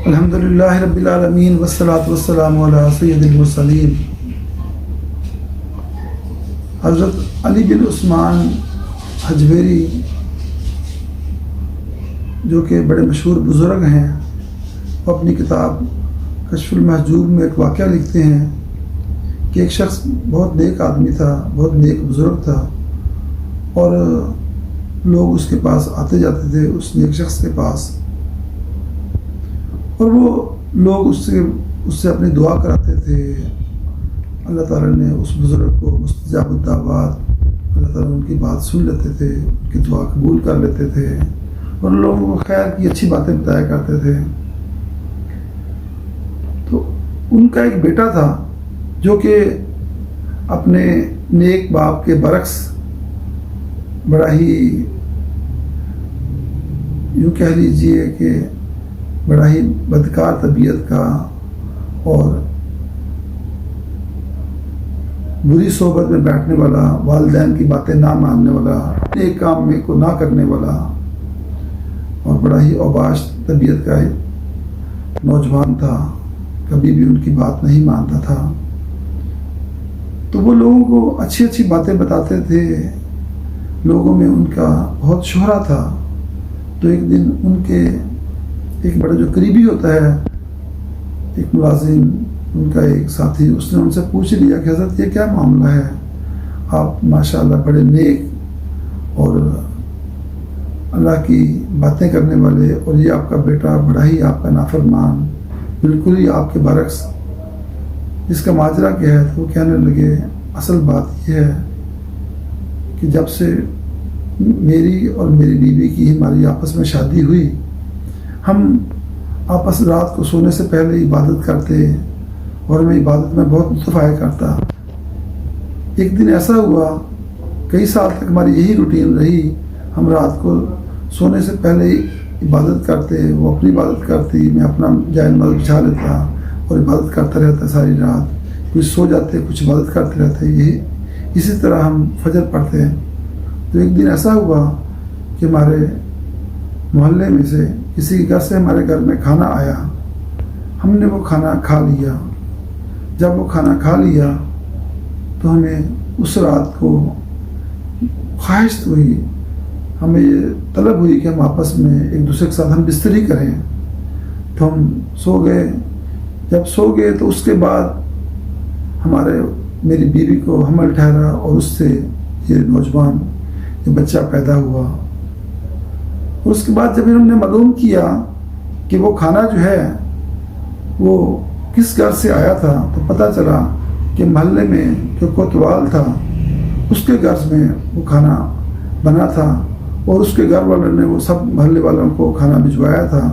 الحمدللہ رب العالمین والصلاة والسلام علی سید المرسلین۔ حضرت علی بن عثمان حجویری جو کہ بڑے مشہور بزرگ ہیں، وہ اپنی کتاب کشف المحجوب میں ایک واقعہ لکھتے ہیں کہ ایک شخص بہت نیک آدمی تھا، بہت نیک بزرگ تھا، اور لوگ اس کے پاس آتے جاتے تھے، اس نیک شخص کے پاس، اور وہ لوگ اس سے اپنی دعا کراتے تھے۔ اللہ تعالیٰ نے اس بزرگ کو مستجاب الدعوات، اللہ تعالیٰ ان کی بات سن لیتے تھے، ان کی دعا قبول کر لیتے تھے، اور لوگوں کو خیر کی اچھی باتیں بتایا کرتے تھے۔ تو ان کا ایک بیٹا تھا جو کہ اپنے نیک باپ کے برعکس بڑا ہی یوں کہہ لیجیے کہ بڑا ہی بدکار طبیعت کا اور بری صحبت میں بیٹھنے والا، والدین کی باتیں نہ ماننے والا، نیک کام میں کو نہ کرنے والا، اور بڑا ہی اوباش طبیعت کا نوجوان تھا، کبھی بھی ان کی بات نہیں مانتا تھا۔ تو وہ لوگوں کو اچھی اچھی باتیں بتاتے تھے، لوگوں میں ان کا بہت شہرہ تھا۔ تو ایک دن ان کے ایک بڑا جو قریبی ہوتا ہے، ایک ملازم، ان کا ایک ساتھی، اس نے ان سے پوچھ لیا کہ حضرت یہ کیا معاملہ ہے، آپ ماشاءاللہ بڑے نیک اور اللہ کی باتیں کرنے والے، اور یہ آپ کا بیٹا بڑا ہی آپ کا نافرمان، بالکل ہی آپ کے برعکس، اس کا ماجرا کیا ہے؟ تو وہ کہنے لگے اصل بات یہ ہے کہ جب سے میری اور میری بیوی کی ہماری آپس میں شادی ہوئی، ہم آپس رات کو سونے سے پہلے عبادت کرتے، اور ہمیں عبادت میں بہت لطف آیا کرتا۔ ایک دن ایسا ہوا، کئی سال تک ہماری یہی روٹین رہی، ہم رات کو سونے سے پہلے عبادت کرتے، وہ اپنی عبادت کرتی، میں اپنا جائے نماز بچھا لیتا اور عبادت کرتا رہتا ساری رات، کچھ سو جاتے کچھ عبادت کرتے رہتے، یہی اسی طرح ہم فجر پڑھتے ہیں۔ تو ایک دن ایسا ہوا کہ ہمارے محلے میں سے کسی کے گھر سے ہمارے گھر میں کھانا آیا، ہم نے وہ کھانا کھا لیا۔ جب وہ کھانا کھا لیا تو ہمیں اس رات کو خواہش ہوئی، ہمیں یہ طلب ہوئی کہ ہم آپس میں ایک دوسرے کے ساتھ ہم بستری کریں۔ تو ہم سو گئے۔ جب سو گئے تو اس کے بعد میری بیوی کو حمل ٹھہرا، اور اس سے یہ نوجوان یہ بچہ پیدا ہوا۔ اور اس کے بعد جب ہم نے معلوم کیا کہ وہ کھانا جو ہے وہ کس گھر سے آیا تھا، تو پتہ چلا کہ محلے میں جو کوتوال تھا اس کے گھر میں وہ کھانا بنا تھا، اور اس کے گھر والوں نے وہ سب محلے والوں کو کھانا بھجوایا تھا،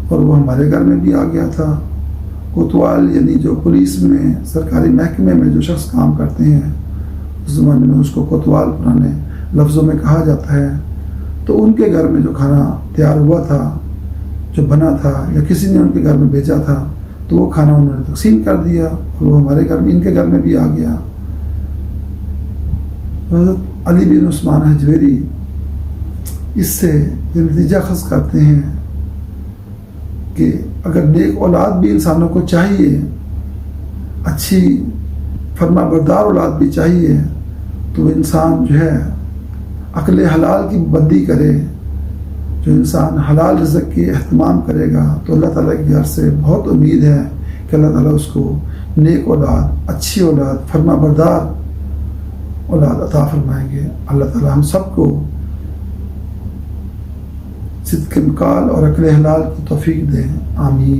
اور وہ ہمارے گھر میں بھی آ گیا تھا۔ کوتوال یعنی جو پولیس میں، سرکاری محکمے میں جو شخص کام کرتے ہیں، اس زمانے میں اس کو کوتوال پرانے لفظوں میں کہا جاتا ہے۔ تو ان کے گھر میں جو کھانا تیار ہوا تھا، جو بنا تھا، یا کسی نے ان کے گھر میں بھیجا تھا، تو وہ کھانا انہوں نے تقسیم کر دیا، اور وہ ہمارے گھر میں، ان کے گھر میں بھی آ گیا۔ حضرت علی بن عثمان حجویری اس سے یہ نتیجہ اخذ کرتے ہیں کہ اگر نیک اولاد بھی انسانوں کو چاہیے، اچھی فرما بردار اولاد بھی چاہیے، تو انسان جو ہے عقل حلال کی بندی کرے۔ جو انسان حلال رزق کی اہتمام کرے گا تو اللہ تعالیٰ کے گھر سے بہت امید ہے کہ اللہ تعالیٰ اس کو نیک اولاد، اچھی اولاد، فرما بردار اولاد عطا فرمائیں گے۔ اللہ تعالیٰ ہم سب کو صدق مقال اور عقل حلال کی توفیق دیں، آمین۔